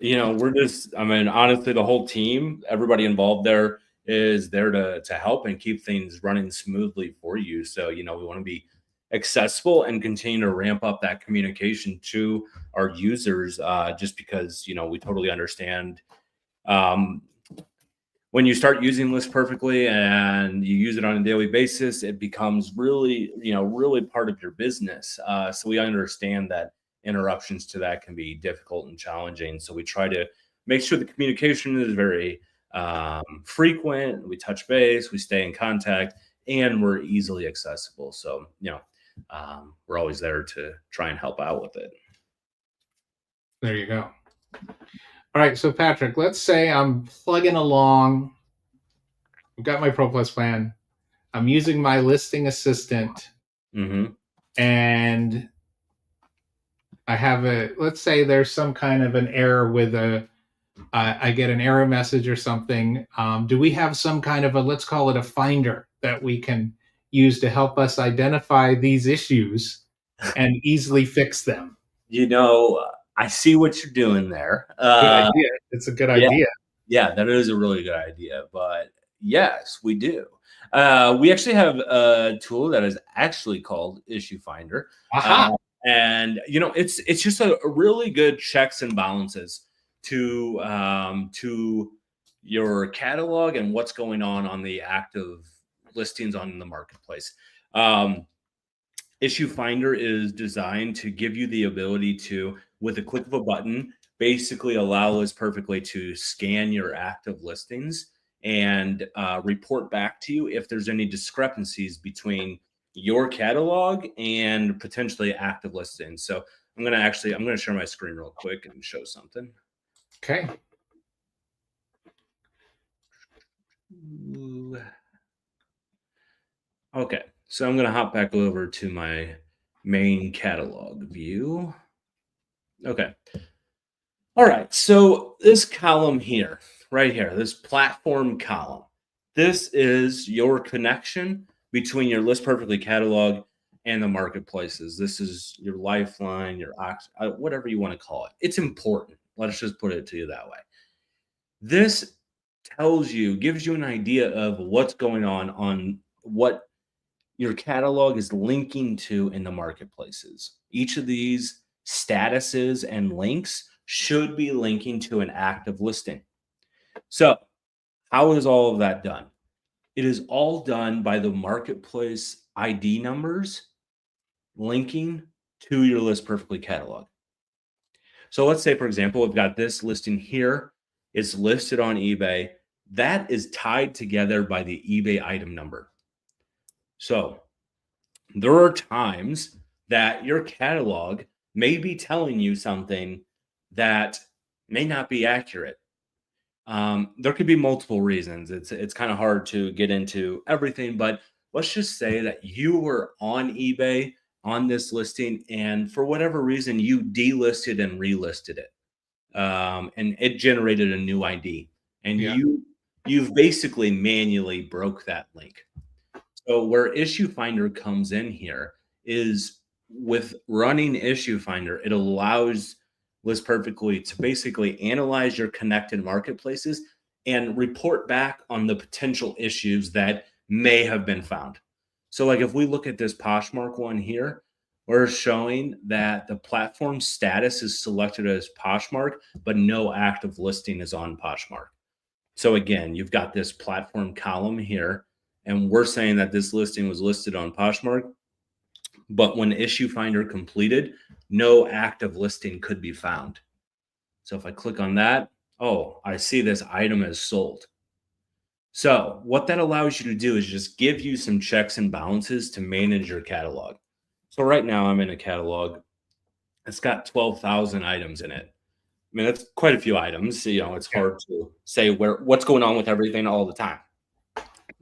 we're just, I mean, honestly, the whole team, everybody involved there is there to help and keep things running smoothly for you. So, we want to be accessible and continue to ramp up that communication to our users, just because, we totally understand. Um, when you start using List Perfectly and you use it on a daily basis, it becomes really, really part of your business. So we understand that interruptions to that can be difficult and challenging. So we try to make sure the communication is very frequent. We touch base, we stay in contact, and we're easily accessible. So, we're always there to try and help out with it. There you go. All right, so Patrick, let's say I'm plugging along. I've got my Pro Plus plan. I'm using my listing assistant, Mm-hmm. and let's say there's some kind of an error with I get an error message or something. Do we have some kind of let's call it a finder that we can use to help us identify these issues and easily fix them? I see what you're doing there. Good idea. It's a good Yeah. idea. Yeah, that is a really good idea. But yes, we do. We actually have a tool that is actually called Issue Finder. Aha. And it's just a really good checks and balances to your catalog and what's going on the active listings on the marketplace. Issue Finder is designed to give you the ability to, with a click of a button, basically allow List Perfectly to scan your active listings and report back to you if there's any discrepancies between your catalog and potentially active listings. So I'm gonna share my screen real quick and show something. Okay. Ooh. Okay, so I'm gonna hop back over to my main catalog view. Okay. All right. So this column here, right here, this platform column, this is your connection between your List Perfectly catalog and the marketplaces. This is your lifeline, your whatever you want to call it. It's important. Let's just put it to you that way. This gives you an idea of what's going on what your catalog is linking to in the marketplaces. Each of these statuses and links should be linking to an active listing. So, how is all of that done? It is all done by the marketplace ID numbers linking to your List Perfectly catalog. So, let's say, for example, we've got this listing here. It's listed on eBay. That is tied together by the eBay item number. So, there are times that your catalog may be telling you something that may not be accurate. There could be multiple reasons. It's kind of hard to get into everything, but let's just say that you were on eBay on this listing, and for whatever reason, you delisted and relisted it, and it generated a new ID, and Yeah. you've basically manually broke that link. So where issue finder comes in here is with running issue finder, it allows List Perfectly to basically analyze your connected marketplaces and report back on the potential issues that may have been found. So like if we look at this Poshmark one here, we're showing that the platform status is selected as Poshmark, but no active listing is on Poshmark. So again, you've got this platform column here, and we're saying that this listing was listed on Poshmark, but when issue finder completed, no active listing could be found. So if I click on that, oh, I see this item is sold. So what that allows you to do is just give you some checks and balances to manage your catalog. So right now I'm in a catalog. It's got 12,000 items in it. I mean, that's quite a few items. You know, it's Yeah. hard to say what's going on with everything all the time.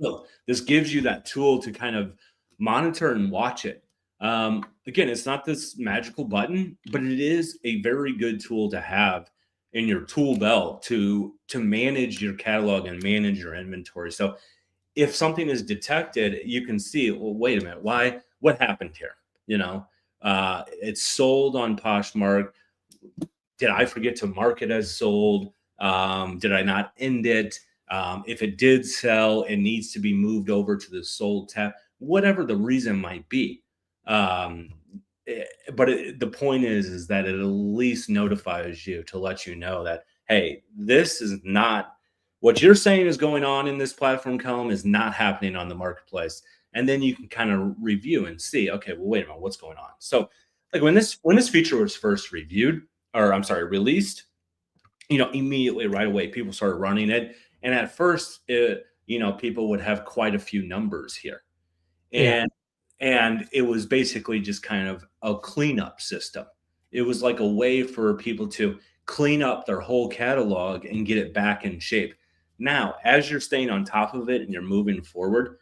So this gives you that tool to kind of monitor and watch it. Again, it's not this magical button, but it is a very good tool to have in your tool belt to manage your catalog and manage your inventory. So if something is detected, you can see, well, wait a minute, why? What happened here? You know, it's sold on Poshmark. Did I forget to mark it as sold? Did I not end it? If it did sell, it needs to be moved over to the sold tab, whatever the reason might be. Um, the point is that it at least notifies you to let you know that, hey, this is not what you're saying is going on in this platform column is not happening on the marketplace. And then you can kind of review and see, okay, well, wait a minute, what's going on? So like when this feature was first reviewed, or I'm sorry, released, immediately right away, people started running it. And at first, people would have quite a few numbers here. Yeah. And it was basically just kind of a cleanup system. It was like a way for people to clean up their whole catalog and get it back in shape. Now, as you're staying on top of it and you're moving forward,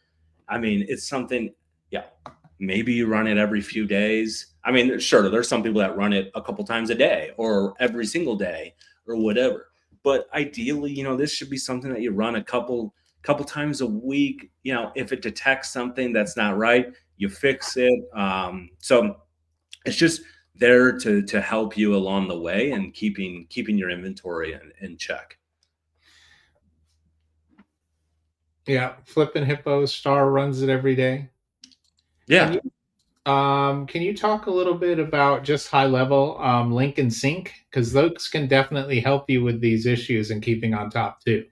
I mean, it's something, yeah, maybe you run it every few days. I mean, sure, there's some people that run it a couple times a day or every single day or whatever. But ideally, this should be something that you run a couple times a week. If it detects something that's not right, you fix it. So it's just there to help you along the way and keeping your inventory in check. Yeah. Flipping Hippo Star runs it every day. Can Yeah. you can you talk a little bit about just high level link and sync? Because those can definitely help you with these issues and keeping on top too.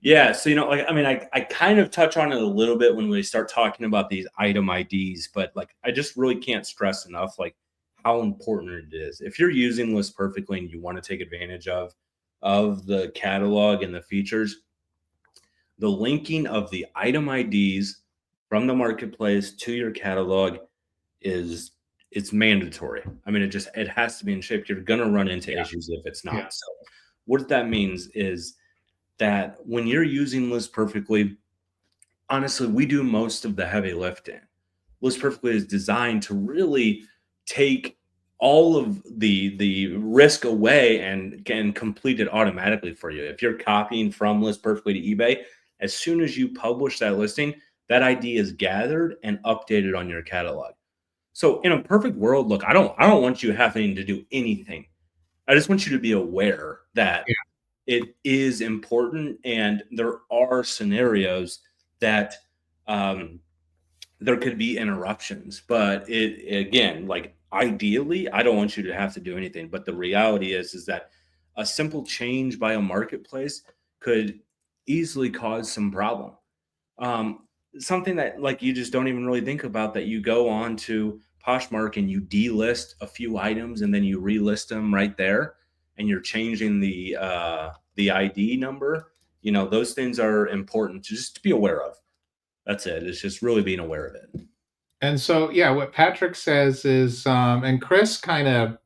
Yeah, so like I mean, I kind of touch on it a little bit when we start talking about these item IDs, but like I just really can't stress enough like how important it is. If you're using List Perfectly and you want to take advantage of the catalog and the features, the linking of the item IDs from the marketplace to your catalog is it's mandatory. I mean, it has to be in shape. You're gonna run into Yeah. issues if it's Yeah. not. So what that means is that when you're using List Perfectly, honestly, we do most of the heavy lifting. List Perfectly is designed to really take all of the risk away and can complete it automatically for you. If you're copying from List Perfectly to eBay, as soon as you publish that listing, that ID is gathered and updated on your catalog. So in a perfect world, look, I don't want you having to do anything. I just want you to be aware that it is important and there are scenarios that um, there could be interruptions, but it again, like ideally, I don't want you to have to do anything, but the reality is that a simple change by a marketplace could easily cause some problem. um, Something that like you just don't even really think about, that you go on to Poshmark and you delist a few items and then you relist them right there, and you're changing the ID number. Those things are important to just to be aware of. That's it. It's just really being aware of it. And so, yeah, what Patrick says is, and Chris kind of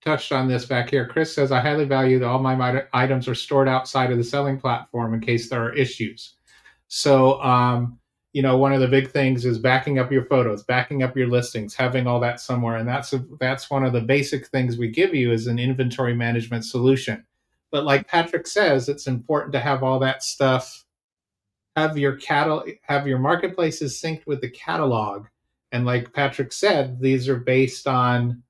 touched on this back here. Chris says, I highly value that all my items are stored outside of the selling platform in case there are issues. So, one of the big things is backing up your photos, backing up your listings, having all that somewhere. And that's one of the basic things we give you is an inventory management solution. But like Patrick says, it's important to have all that stuff, have your marketplaces synced with the catalog. And like Patrick said, these are based on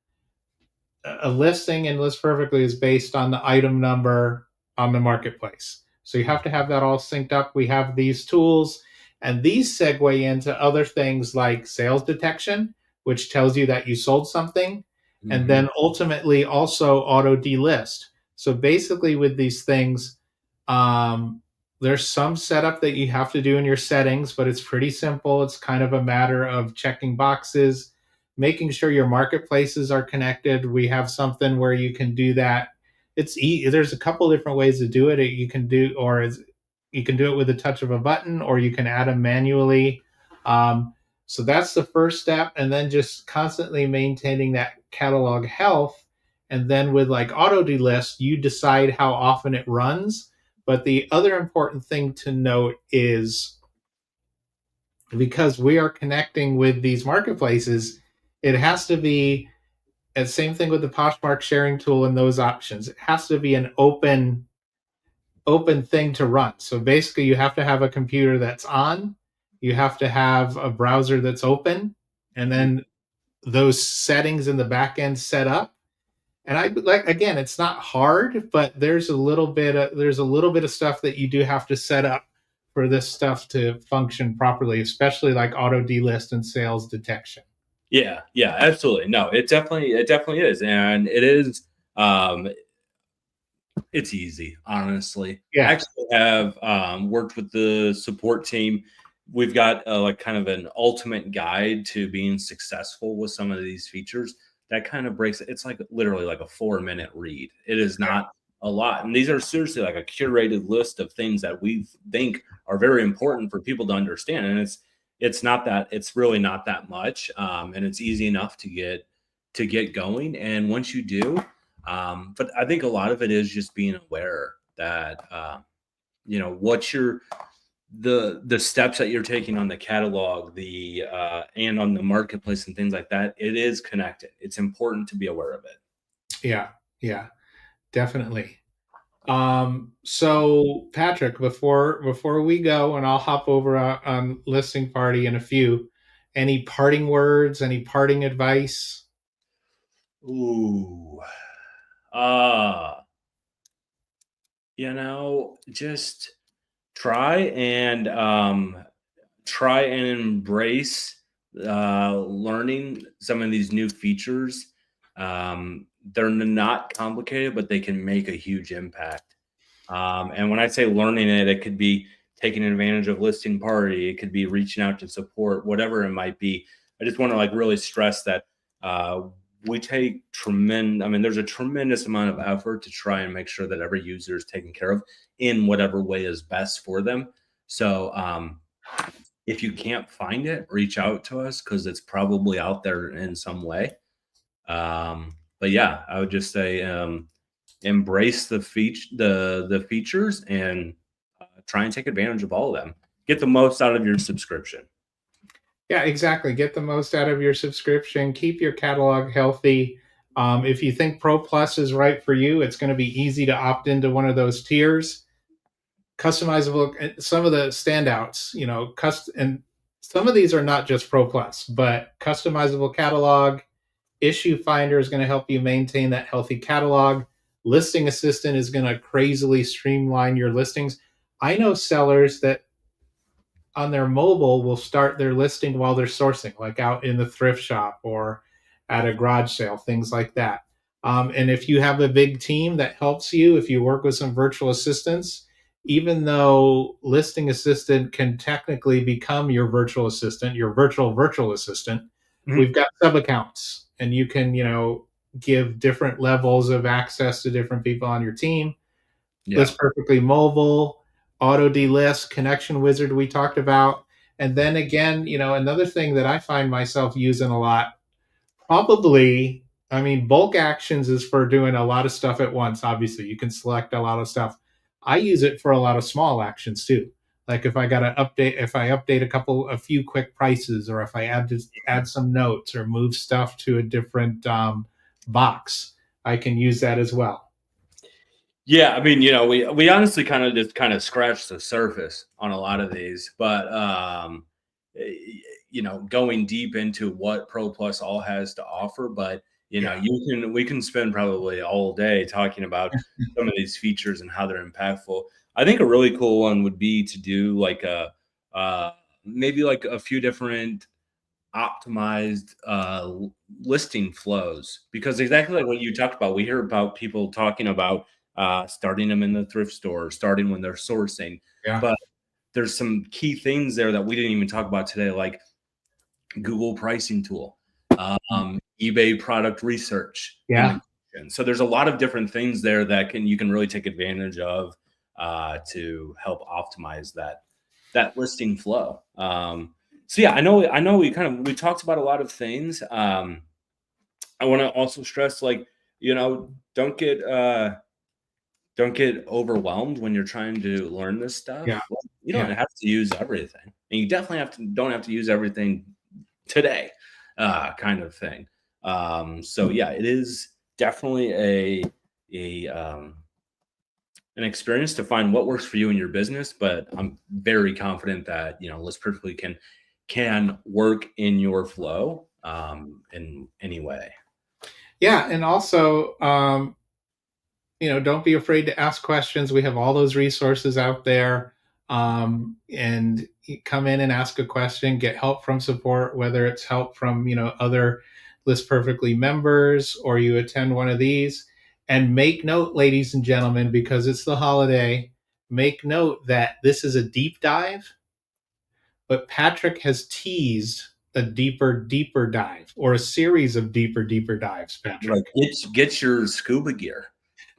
a listing, and List Perfectly is based on the item number on the marketplace. So you have to have that all synced up. We have these tools, and these segue into other things like sales detection, which tells you that you sold something, and Mhm. then ultimately also Auto-Delist. So basically, with these things, um, there's some setup that you have to do in your settings, but it's pretty simple. It's kind of a matter of checking boxes, making sure your marketplaces are connected. We have something where you can do that. There's a couple different ways to do it. You can do it with a touch of a button, or you can add them manually. So that's the first step, and then just constantly maintaining that catalog health. And then with like Auto-Delist, you decide how often it runs. But the other important thing to note is, because we are connecting with these marketplaces, it has to be, and same thing with the Poshmark sharing tool and those options. It has to be an open thing to run. So basically, you have to have a computer that's on, you have to have a browser that's open, and then those settings in the back end set up. And I like, again, it's not hard, but there's a little bit of stuff that you do have to set up for this stuff to function properly, especially like Auto-Delist and sales detection. Yeah, yeah, absolutely. No, it definitely is, and it is. Um, it's easy, honestly. I Yeah, actually have worked with the support team. We've got like kind of an ultimate guide to being successful with some of these features that kind of breaks it. It's like literally like a 4-minute read. It is not a lot. And these are seriously like a curated list of things that we think are very important for people to understand. And it's not that it's really not that much. And it's easy enough to get going. And once you do, but I think a lot of it is just being aware that what you're the steps that you're taking on the catalog, the and on the marketplace and things like that. It is connected. It's important to be aware of it. yeah, yeah, definitely. So Patrick, before we go, and I'll hop over on listing party in a few. Any parting words? Any parting advice? Ooh, just try and embrace learning some of these new features. They're not complicated, but they can make a huge impact. And when I say learning it, it could be taking advantage of listing party, it could be reaching out to support, whatever it might be. I just want to like really stress that uh, we take tremendous. I mean, there's a tremendous amount of effort to try and make sure that every user is taken care of in whatever way is best for them. So if you can't find it, reach out to us because it's probably out there in some way. But yeah, I would just say embrace the features and try and take advantage of all of them. Get the most out of your subscription. Yeah, exactly. Get the most out of your subscription. Keep your catalog healthy. If you think Pro Plus is right for you, it's going to be easy to opt into one of those tiers. Customizable. Some of the standouts, and some of these are not just Pro Plus, but customizable catalog. Issue Finder is going to help you maintain that healthy catalog. Listing Assistant is going to crazily streamline your listings. I know sellers that on their mobile will start their listing while they're sourcing, like out in the thrift shop or at a garage sale, things like that. And if you have a big team that helps you, if you work with some virtual assistants, even though Listing Assistant can technically become your virtual assistant, your virtual assistant, Mhm. we've got sub accounts, and you can, give different levels of access to different people on your team. Yeah. List Perfectly Mobile, Auto-Delist, Connection Wizard we talked about. And then again, another thing that I find myself using a lot, probably, I mean, bulk actions is for doing a lot of stuff at once. Obviously, you can select a lot of stuff. I use it for a lot of small actions too. Like if I got to update, if I update a few quick prices, or if I add some notes or move stuff to a different box, I can use that as well. Yeah, I mean, we honestly kind of scratched the surface on a lot of these, but eh, going deep into what Pro Plus all has to offer. But Yeah. we can spend probably all day talking about some of these features and how they're impactful. I think a really cool one would be to do like a uh, maybe like a few different optimized listing flows, because exactly like what you talked about, we hear about people talking about starting them in the thrift store, starting when they're sourcing, Yeah. but there's some key things there that we didn't even talk about today, like Google pricing tool, eBay product research Yeah. integration. So there's a lot of different things there that you can really take advantage of to help optimize that listing flow. So yeah, I know we talked about a lot of things. I want to also stress, like, don't get overwhelmed when you're trying to learn this stuff. Yeah. Like, you don't Yeah. have to use everything, and you definitely don't have to use everything today, kind of thing. So yeah, it is definitely an experience to find what works for you in your business. But I'm very confident that List Perfectly can work in your flow in any way. Yeah. And also, don't be afraid to ask questions. We have all those resources out there. And come in and ask a question, get help from support, whether it's help from, other List Perfectly members, or you attend one of these. And make note, ladies and gentlemen, because it's the holiday, make note that this is a deep dive, but Patrick has teased a deeper dive, or a series of deeper dives, Like, Patrick. get your scuba gear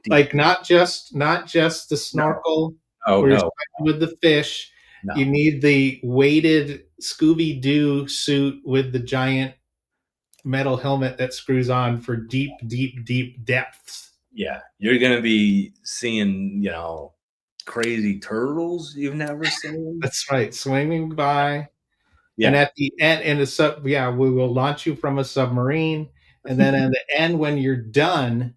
deep. Like not just the No. snorkel Oh where you're no. swimming with the fish. You No. need the weighted Scooby Doo suit with the giant metal helmet that screws on for deep depths. Yeah, you're gonna be seeing, crazy turtles you've never seen. That's right, swimming by. And Yeah. at the end, in a sub, yeah, we will launch you from a submarine, and then at the end, when you're done,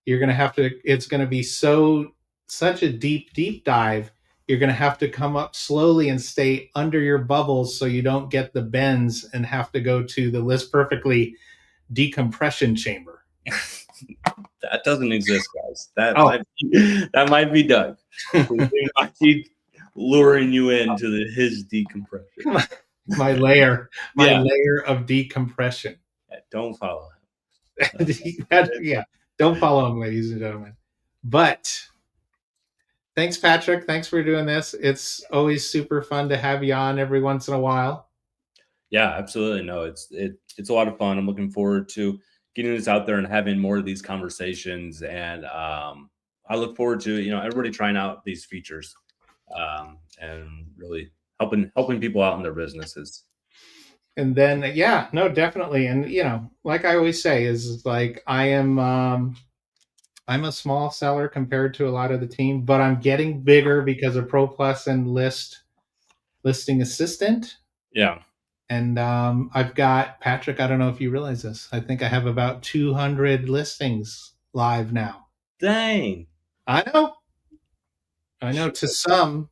you're going to have to, it's going to be such a deep dive. You're going to have to come up slowly and stay under your bubbles so you don't get the bends and have to go to the List Perfectly decompression chamber. That doesn't exist, guys. Oh, That might be Doug. He might be luring you into his decompression. my layer, my Yeah. layer of decompression. Don't follow Yeah, don't follow him, ladies and gentlemen. But thanks, Patrick. Thanks for doing this. It's always super fun to have you on every once in a while. Yeah, absolutely. No, it's a lot of fun. I'm looking forward to getting this out there and having more of these conversations. And I look forward to everybody trying out these features and really helping people out in their businesses. And then, yeah, no, definitely. And, like I always say, is like I'm a small seller compared to a lot of the team, but I'm getting bigger because of Pro Plus and Listing Assistant. Yeah. And I've got, Patrick, I don't know if you realize this. I think I have about 200 listings live now. Dang. I know. I know. To some,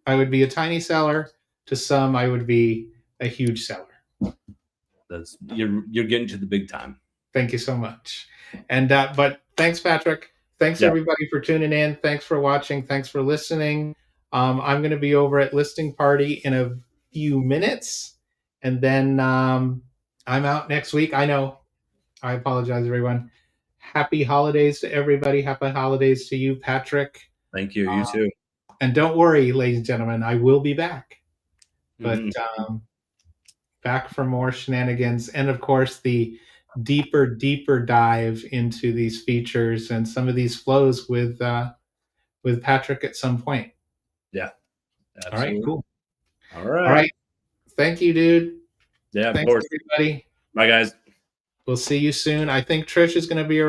I would be a tiny seller. To some, I would be a huge seller. You're getting to the big time. Thank you so much. And but thanks, Patrick. Thanks Yeah. everybody for tuning in. Thanks for watching. Thanks for listening. I'm going to be over at Listing Party in a few minutes, and then I'm out next week. I know. I apologize, everyone. Happy holidays to everybody. Happy holidays to you, Patrick. Thank you. You too. And don't worry, ladies and gentlemen, I will be back. But back for more shenanigans, and of course the deeper dive into these features and some of these flows with Patrick at some point. Yeah. Absolutely. All right, cool. All right. All right. Thank you, dude. Yeah, Thanks, of course. everybody. Bye, guys. We'll see you soon. I think Trish is going to be around.